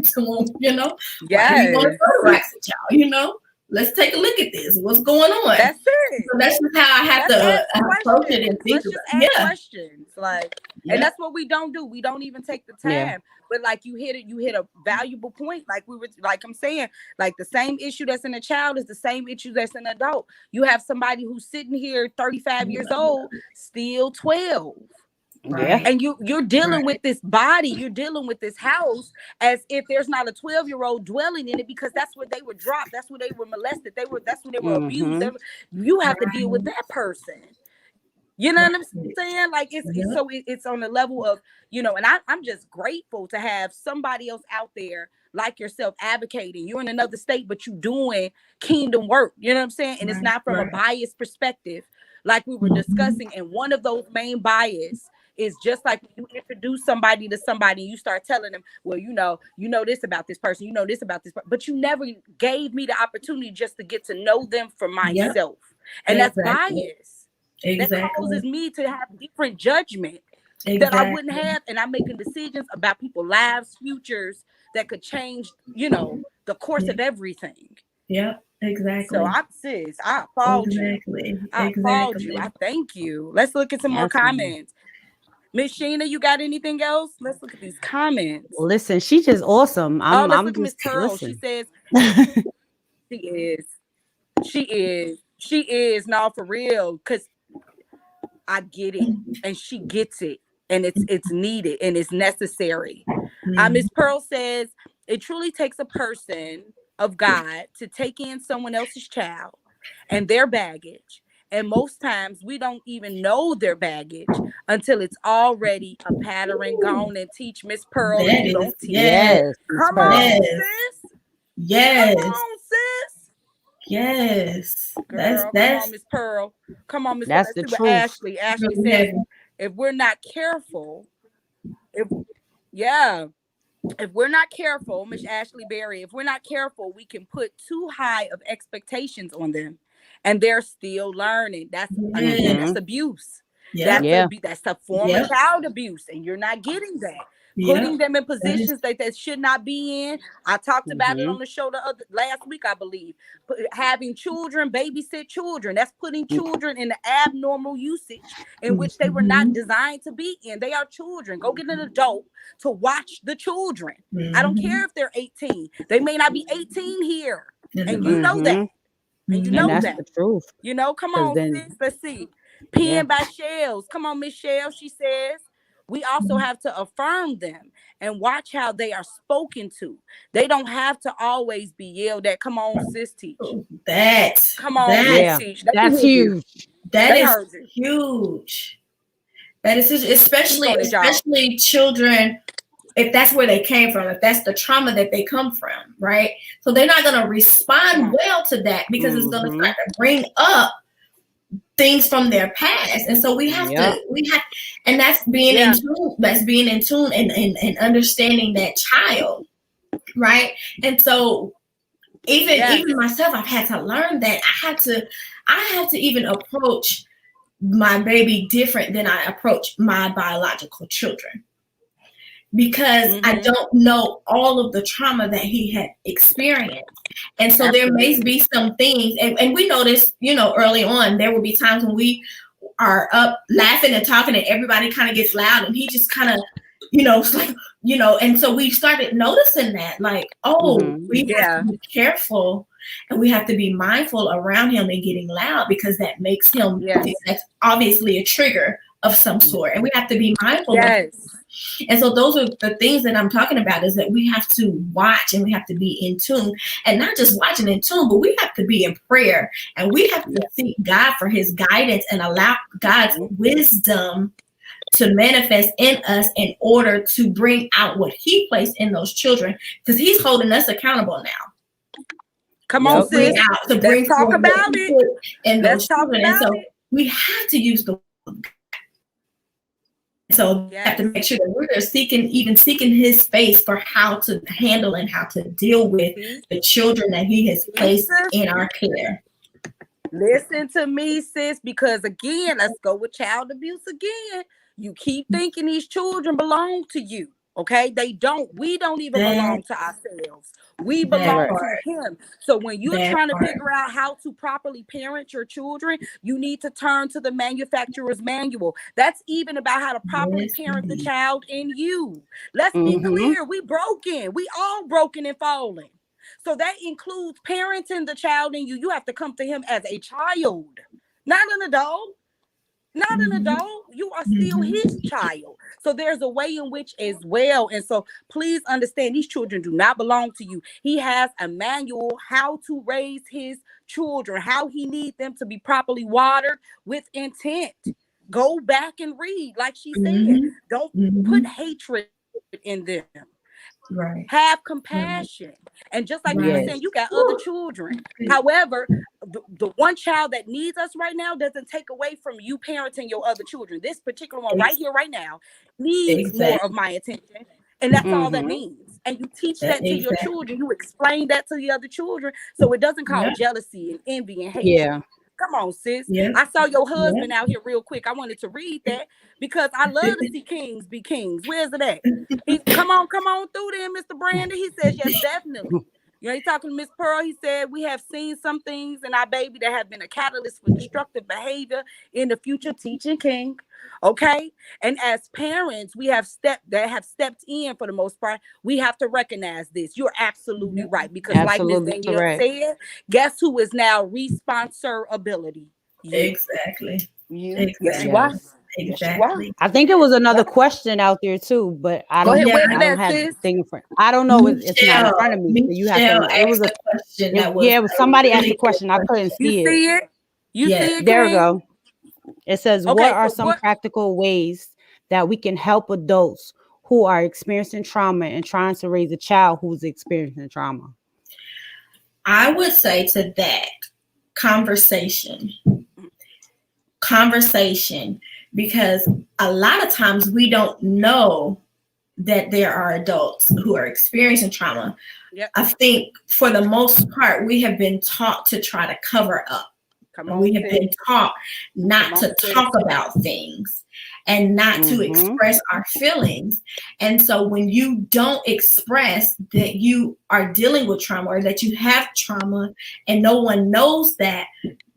to you know? Why do you want to throw rocks at y'all, you know? Let's take a look at this. What's going on? That's it. So that's just how I have to approach it and think about it. Ask questions. Like, and that's what we don't do. We don't even take the time. Yeah. But like you hit a valuable point. Like I'm saying, like the same issue that's in a child is the same issue that's in an adult. You have somebody who's sitting here 35 years old, still 12. Right. And you're dealing with this body, you're dealing with this house as if there's not a 12-year-old dwelling in it, because that's where they were dropped, that's where they were molested, that's where they were abused. You have to deal with that person. You know what I'm saying? Like it's on the level of, you know, and I'm just grateful to have somebody else out there like yourself advocating. You're in another state, but you doing kingdom work. You know what I'm saying? And it's not from a biased perspective, like we were discussing. And one of those main bias is just like when you introduce somebody to somebody, you start telling them, well, you know this about this person, you know this about this person, but you never gave me the opportunity just to get to know them for myself. And that's bias. That causes me to have different judgment that I wouldn't have. And I'm making decisions about people's lives, futures that could change, you know, the course of everything. Yeah, exactly. So I applaud you. I applaud you. I thank you. Let's look at some more comments. Miss Sheena, you got anything else? Let's look at these comments. Listen, she's just awesome. Let's look at Miss Pearl. She says she is. No, for real, because I get it, and she gets it, and it's needed and it's necessary. Miss Pearl says it truly takes a person of God to take in someone else's child and their baggage. And most times we don't even know their baggage until it's already a pattern gone. And teach Miss Pearl. You don't teach. Yes. Come on, sis. Yes. Come on, sis. Yes. Girl, come on, Miss Pearl. Come on, Miss Pearl. That's the truth. Ashley says, if we're not careful, if we're not careful, Miss Ashley Berry, if we're not careful, we can put too high of expectations on them. And they're still learning. That's again, that's abuse. That's a form of child abuse, and you're not getting that. Putting them in positions that they should not be in. I talked about it on the show last week, I believe. Having children, babysit children. That's putting children in the abnormal usage in which they were not designed to be in. They are children. Go get an adult to watch the children. I don't care if they're 18. They may not be 18 here, and you know that. And you know that's that. The truth. You know, come on, sis. Let's see. Pen by Shells. Come on, Miss Shell. She says, we also have to affirm them and watch how they are spoken to. They don't have to always be yelled at. Come on, sis, teach. Come on, sis, teach. That's huge. That is huge. That is huge. Especially children, if that's where they came from, if that's the trauma that they come from, right? So they're not going to respond well to that because it's going to start to bring up things from their past. And so we have and that's being in tune, and understanding that child, right? And so even myself, I've had to learn that I have to even approach my baby different than I approach my biological children. because I don't know all of the trauma that he had experienced. And so there may be some things, and we noticed, early on, there will be times when we are up laughing and talking and everybody kind of gets loud and he just kind of, it's like, and so we started noticing that, like, we have to be careful and we have to be mindful around him and getting loud, because that makes him, that's obviously a trigger of some sort, and we have to be mindful of it. And so those are the things that I'm talking about, is that we have to watch and we have to be in tune, and not just watching in tune, but we have to be in prayer, and we have to seek God for his guidance and allow God's wisdom to manifest in us in order to bring out what he placed in those children, because he's holding us accountable now. Come on, sis. Let's talk about it. And those children. And so we have to use the. So we have to make sure that we're seeking his space for how to handle and how to deal with the children that he has placed in our care. Listen to me, sis, because again, let's go with child abuse again. You keep thinking these children belong to you. Okay, they don't. We don't even belong to ourselves. We belong to him. So when you're trying to figure out how to properly parent your children, you need to turn to the manufacturer's manual. That's even about how to properly parent the child in you. Let's be clear. We broken. We all broken and falling. So that includes parenting the child in you. You have to come to him as a child, not an adult. Not an adult. You are still his child. So there's a way in which as well. And so please understand, these children do not belong to you. He has a manual how to raise his children, how he needs them to be properly watered with intent. Go back and read. Like she said, don't put hatred in them. Right. Have compassion. And just like you were saying, you got other children. However, the one child that needs us right now doesn't take away from you parenting your other children. This particular one right here, right now, needs more of my attention. And that's all that means. And you teach that to your children. You explain that to the other children. So it doesn't cause jealousy and envy and hate. Yeah. Come on, sis. I saw your husband out here real quick. I wanted to read that because I love to see kings be kings. Where's it at? Come on through there, Mr. Brandon. He says, yes, definitely. He's talking to Miss Pearl. He said, we have seen some things in our baby that have been a catalyst for destructive behavior in the future. Teaching King. Okay. And as parents, we have stepped in for the most part. We have to recognize this. You're absolutely right. Because like Ms. Danielle said, guess who is now responsibility? Exactly. Exactly. I think it was another question out there too, but I don't have the thing in front. I don't know. It's not in front of me. So you have to. It was a question. It was somebody asked a question. I couldn't see it. You see it? There we go. It says, what are some practical ways that we can help adults who are experiencing trauma and trying to raise a child who's experiencing trauma? I would say to that, conversation, because a lot of times we don't know that there are adults who are experiencing trauma. I think for the most part, we have been taught to try to cover up. We have been taught not to talk about things and not to express our feelings. And so when you don't express that you are dealing with trauma or that you have trauma and no one knows that,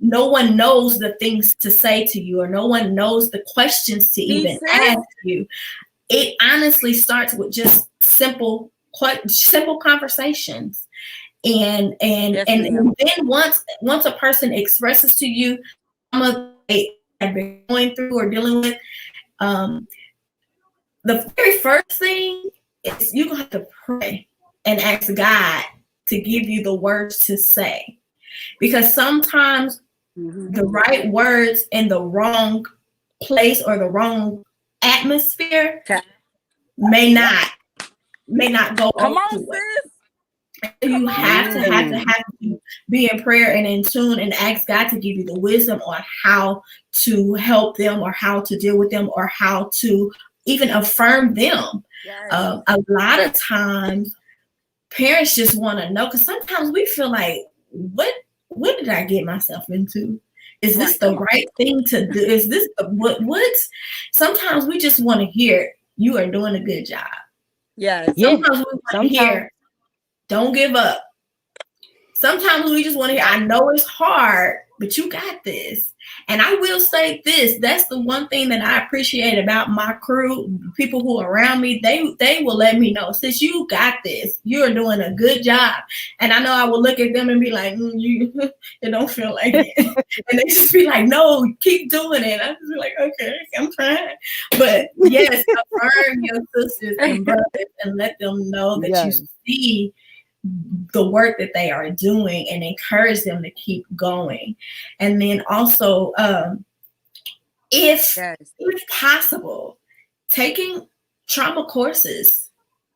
no one knows the things to say to you, or no one knows the questions to even ask you, it honestly starts with just simple conversations. And then once a person expresses to you trauma they have been going through or dealing with, the very first thing is you're gonna have to pray and ask God to give you the words to say, because sometimes the right words in the wrong place or the wrong atmosphere may not go. Come on, sis. You have to be in prayer and in tune and ask God to give you the wisdom on how to help them or how to deal with them or how to even affirm them. A lot of times parents just want to know, because sometimes we feel like, what did I get myself into? Is this the right thing to do? Is this what? Sometimes we just want to hear you are doing a good job. Yes. Sometimes we want to hear, don't give up. Sometimes we just want to hear, I know it's hard, but you got this. And I will say this, that's the one thing that I appreciate about my crew, people who are around me, they will let me know, sis, you got this. You're doing a good job. And I know I will look at them and be like, it don't feel like it. And they just be like, no, keep doing it. I just be like, okay, I'm trying. But yes, affirm your sisters and brothers and let them know that you see the work that they are doing and encourage them to keep going. And then also, if possible, taking trauma courses,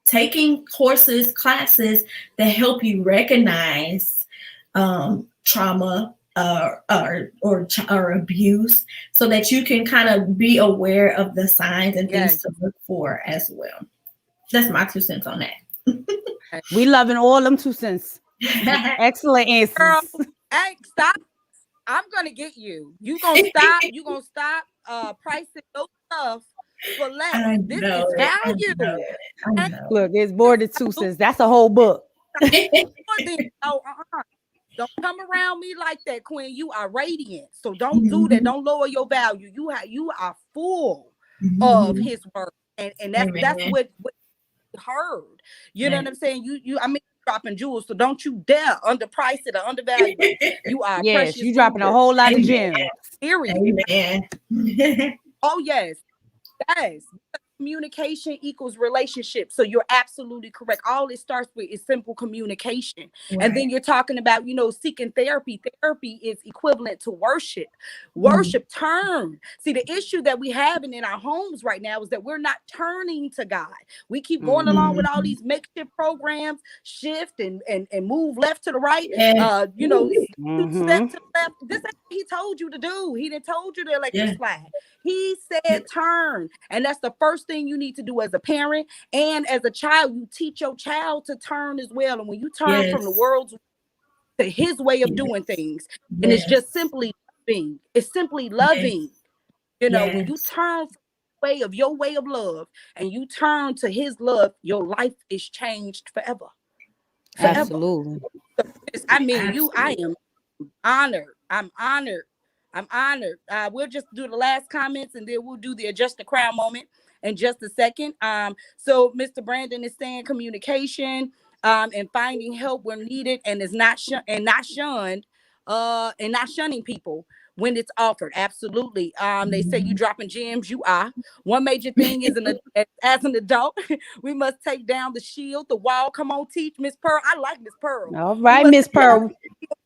classes that help you recognize trauma or abuse, so that you can kind of be aware of the signs and things to look for as well. That's my 2 cents on that. We loving all them 2 cents. Excellent answers. Girl, hey, stop. I'm gonna get you. You gonna stop. You gonna stop pricing those stuff for less. This is value. Look, it's more than 2 cents. That's a whole book. Don't come around me like that, Queen. You are radiant. So don't do that. Don't lower your value. You are full of his work. And that's what heard. You know what I'm saying? You I mean, dropping jewels, so don't you dare underprice it or undervalue it. You are precious. You dropping a whole lot of gems. Amen. Oh yes. Communication equals relationship. So you're absolutely correct. All it starts with is simple communication. And then you're talking about, seeking therapy. Therapy is equivalent to worship. Worship turn. See, the issue that we have in our homes right now is that we're not turning to God. We keep going along with all these makeshift programs, shift and move left to the right. Step to the left. This is what he told you to do. He didn't told you to electric slide. He said turn. And that's the first thing you need to do as a parent and as a child. You teach your child to turn as well. And when you turn from the world's to his way of doing things, and it's just simply loving. It's simply loving. When you turn from your way of love and you turn to his love, your life is changed forever. Absolutely. I mean, I am honored. I'm honored. We'll just do the last comments and then we'll do the adjust the crown moment in just a second. So Mr. Brandon is saying communication and finding help when needed and is not shunned and not shunning people when it's offered. Absolutely. They say you dropping gems. You are. One major thing is as an adult, we must take down the shield, the wall. Come on, teach Miss Pearl. I like Miss Pearl. All right, Miss Pearl.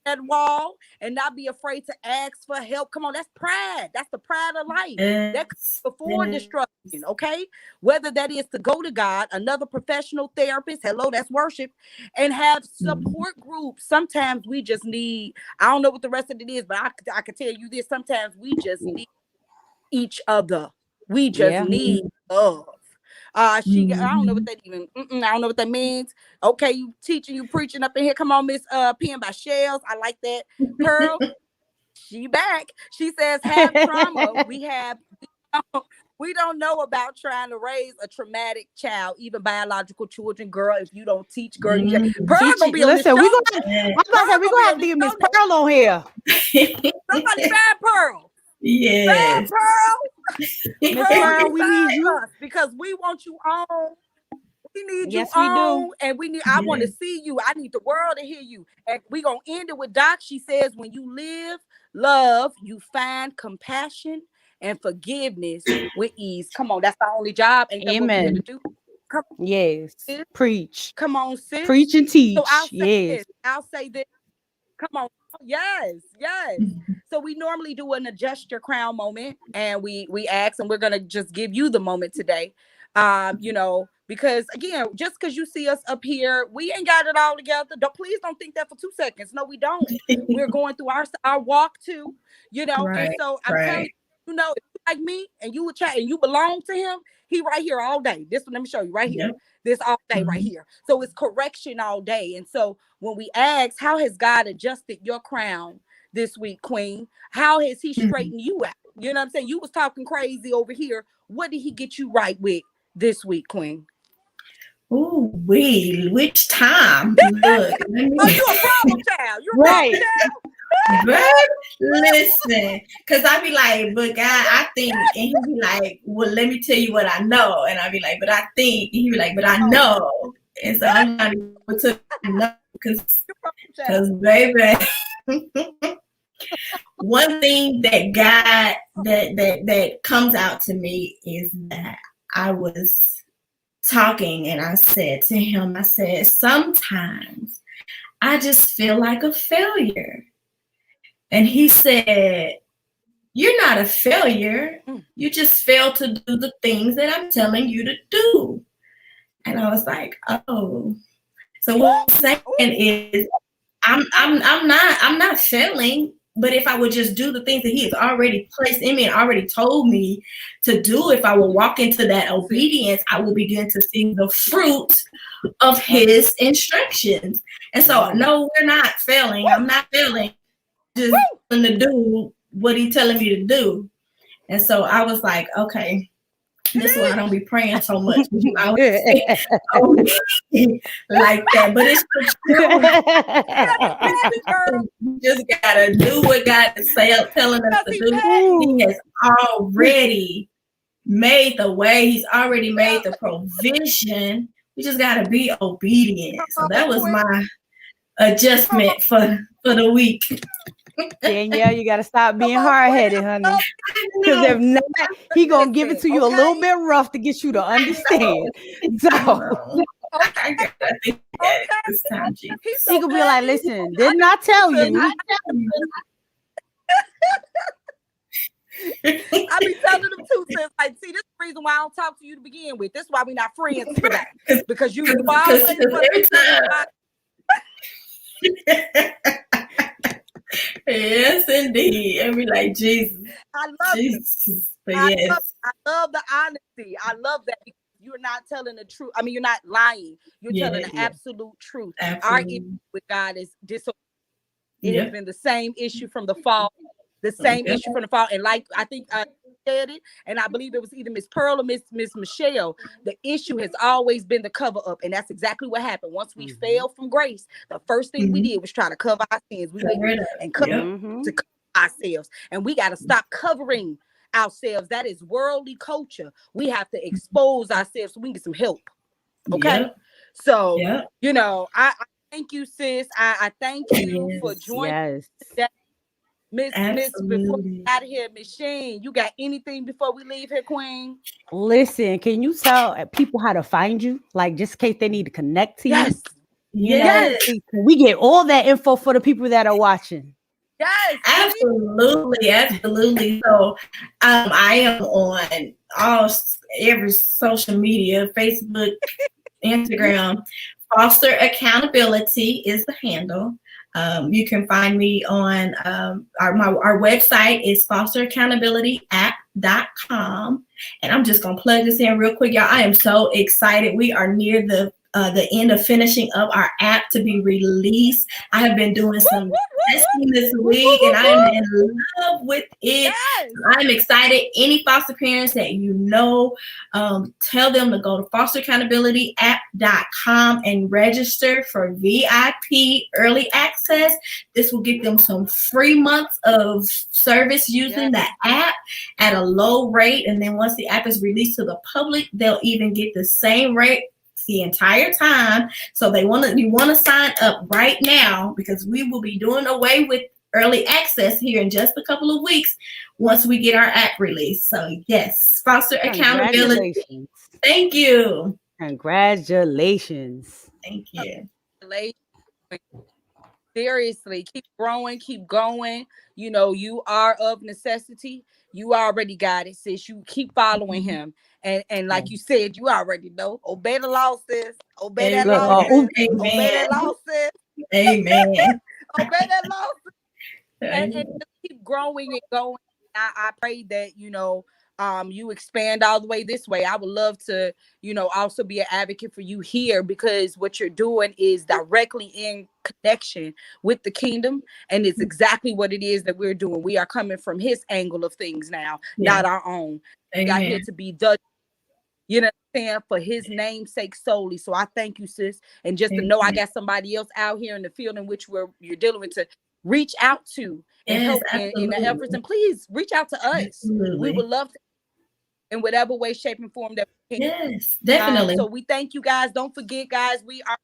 That wall and not be afraid to ask for help. Come on, that's pride. That's the pride of life. That comes before destruction. Okay, whether that is to go to God, another professional therapist. Hello, that's worship, and have support groups. Sometimes we just need. I don't know what the rest of it is, but I can tell you this. Sometimes we just need each other. We just need love. I don't know what that even. I don't know what that means. Okay, you teaching, you preaching up in here. Come on, Miss Pen by Shells. I like that. Pearl, she back. She says, have trauma. We don't know about trying to raise a traumatic child, even biological children. Girl, if you don't teach, girl, you just Pearl gonna be on this show. We're gonna have to get Miss Pearl on here. Somebody find Pearl. Yes. Miss Pearl, we need you because we want you on. We need you on, and we need. I want to see you. I need the world to hear you. And we gonna end it with Doc. She says, "When you live, love, you find compassion and forgiveness with ease." Come on, that's the only job. Ain't that what we're here to do? Come on, sis. Preach. Come on, sis. Preach and teach. So I'll say this. Come on. Yes. So we normally do an adjust your crown moment, and we ask, and we're gonna just give you the moment today. Because again, just because you see us up here, we ain't got it all together. Please don't think that for 2 seconds. No, we don't. We're going through our walk too, and so I'm telling you, if you like me and you would chat and you belong to him, he right here all day. This one, let me show you right here. This all day right here. So it's correction all day. And so when we ask, how has God adjusted your crown this week, Queen? How has he straightened you out? You know what I'm saying? You was talking crazy over here. What did he get you right with this week, Queen? Ooh, which time? Look, let me. Oh, you a problem child. You a Right. problem child. But listen, because I be like, but God, I think, and he be like, well, let me tell you what I know, and I be like, but I think, and he be like, but I know, and so I'm not able to know because baby, one thing that God that comes out to me is that I was talking and I said to him, I said, sometimes I just feel like a failure. And he said, you're not a failure. You just fail to do the things that I'm telling you to do. And I was like, oh. So what I'm saying is I'm not failing, but if I would just do the things that he has already placed in me and already told me to do, if I will walk into that obedience, I will begin to see the fruit of his instructions. And so no, we're not failing. I'm not failing. Just to do what he's telling me to do. And so I was like, okay, this is why I don't be praying so much. I always say, like that, but it's the truth. You just gotta do what God is telling us to do. He has already made the way. He's already made the provision. We just gotta be obedient. So that was my adjustment for the week. Danielle, you gotta stop being hard-headed, honey. Because if not, he gonna give it to you a little bit rough to get you to understand. So I gotta think that this time, Jesus. he could be like, "Listen, didn't I tell you?" I be telling them too, sis. Like, see, this is the reason why I don't talk to you to begin with. This is why we're not friends today. Because you always every time. Yes, indeed. I be like, Jesus. I love Jesus. But I yes. love the honesty. I love that because you're not telling the truth. I mean, you're not lying. You're telling the absolute truth. Absolutely. Our issue with God is disobedience. It has been the same issue from the fall. The same issue from the fall. And like I think I said it, and I believe it was either Miss Pearl or Miss Michelle. The issue has always been the cover up, and that's exactly what happened. Once we fell from grace, the first thing we did was try to cover our sins. We went and cover to cover ourselves, and we got to stop covering ourselves. That is worldly culture. We have to expose ourselves so we can get some help. Okay, so you know, I thank you, sis. I thank you for joining. Miss, before we out of here, Miss Shane, you got anything before we leave here, Queen? Listen, can you tell people how to find you? Like, just in case they need to connect to you. Yes. We get all that info for the people that are watching. Yes, absolutely. So, I am on every social media, Facebook, Instagram. Foster Accountability is the handle. You can find me on our website is fosteraccountabilityapp.com. And I'm just gonna plug this in real quick, y'all. I am so excited. We are near the end of finishing up our app to be released. I have been doing some testing this week, and I am in love with it. I'm excited. Any foster parents that you know, tell them to go to fosteraccountabilityapp.com and register for VIP early access. This will get them some free months of service using the app at a low rate. And then once the app is released to the public, they'll even get the same rate the entire time. So you want to sign up right now, because we will be doing away with early access here in just a couple of weeks once we get our app released. So yes, Foster Accountability. Thank you. Congratulations. Thank you. Seriously, keep growing, keep going. You know, you are of necessity. You already got it, sis. You keep following him. And like you said, you already know. Obey the law, sis. Obey that law. Obey that law, sis. Amen. Obey that law, sis. And just keep growing and going. I pray that, you know, you expand all the way this way. I would love to, you know, also be an advocate for you here, because what you're doing is directly in connection with the kingdom, and it's exactly what it is that we're doing. We are coming from his angle of things now, not our own. We are here to be the You know what I'm saying? For his name's sake solely. So I thank you, sis. And just to know I got somebody else out here in the field in which you're dealing with to reach out to and Yes, help in the efforts. And please reach out to us. absolutely. We would love to in whatever way, shape, and form that we can. Yes, definitely. So we thank you guys. Don't forget, guys, we are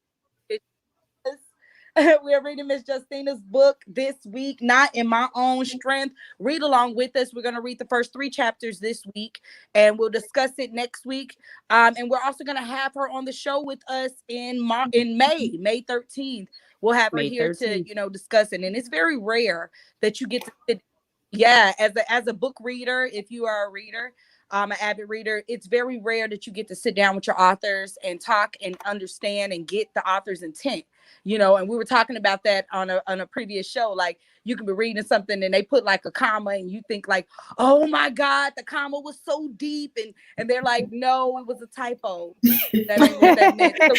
we're reading Miss Justina's book this week, Not in My Own Strength. Read along with us. We're going to read the first 3 chapters this week, and we'll discuss it next week. And we're also going to have her on the show with us in May 13th. We'll have her here 13th. to, discuss it. And it's very rare that you get to sit, as a book reader, if you are a reader, an avid reader, it's very rare that you get to sit down with your authors and talk and understand and get the author's intent. And we were talking about that on a previous show. Like, you can be reading something and they put like a comma and you think like, oh my God, the comma was so deep. And they're like, no, it was a typo. That ain't what that meant. So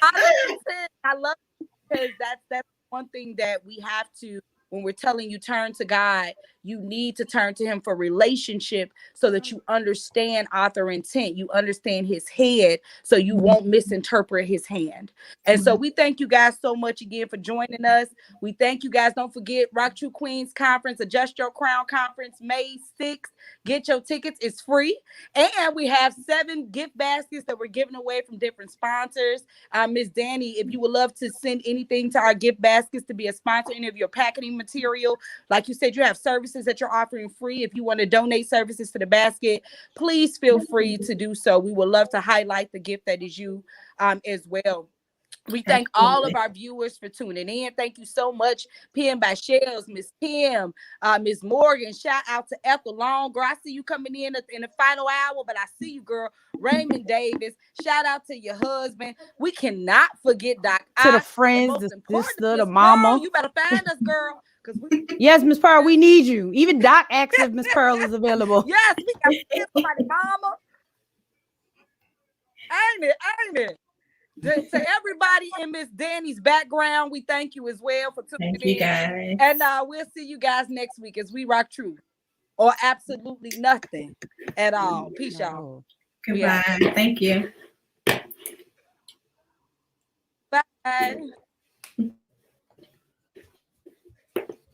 I love it because that's one thing that we have to, when we're telling you turn to God, you need to turn to him for relationship so that you understand author intent. You understand his head so you won't misinterpret his hand. And so we thank you guys so much again for joining us. We thank you guys. Don't forget RockTrue Queens Conference, Adjust Your Crown Conference, May 6th. Get your tickets. It's free. And we have 7 gift baskets that we're giving away from different sponsors. Miss Dani, if you would love to send anything to our gift baskets to be a sponsor, any of your packaging material, like you said, you have services that you're offering free. If you want to donate services to the basket, please feel free to do so. We would love to highlight the gift that is you as well. We thank all of our viewers for tuning in. Thank you so much, PM by Shells, Miss Kim, Miss Morgan. Shout out to Ethel Long. Girl, I see you coming in the final hour, but I see you, girl. Raymond Davis. Shout out to your husband. We cannot forget Doc. To the friends, the sister, the mama. You better find us, girl. Yes, Miss Pearl, we need you. Even Doc asks if Miss Pearl is available. Yes, we got to get somebody, mama. Ain't it? To everybody in Miss Dani's background, we thank you as well for tuning in. Thank you, guys. And we'll see you guys next week as we rock true or absolutely nothing at all. Peace, y'all. Goodbye. Thank you. Bye.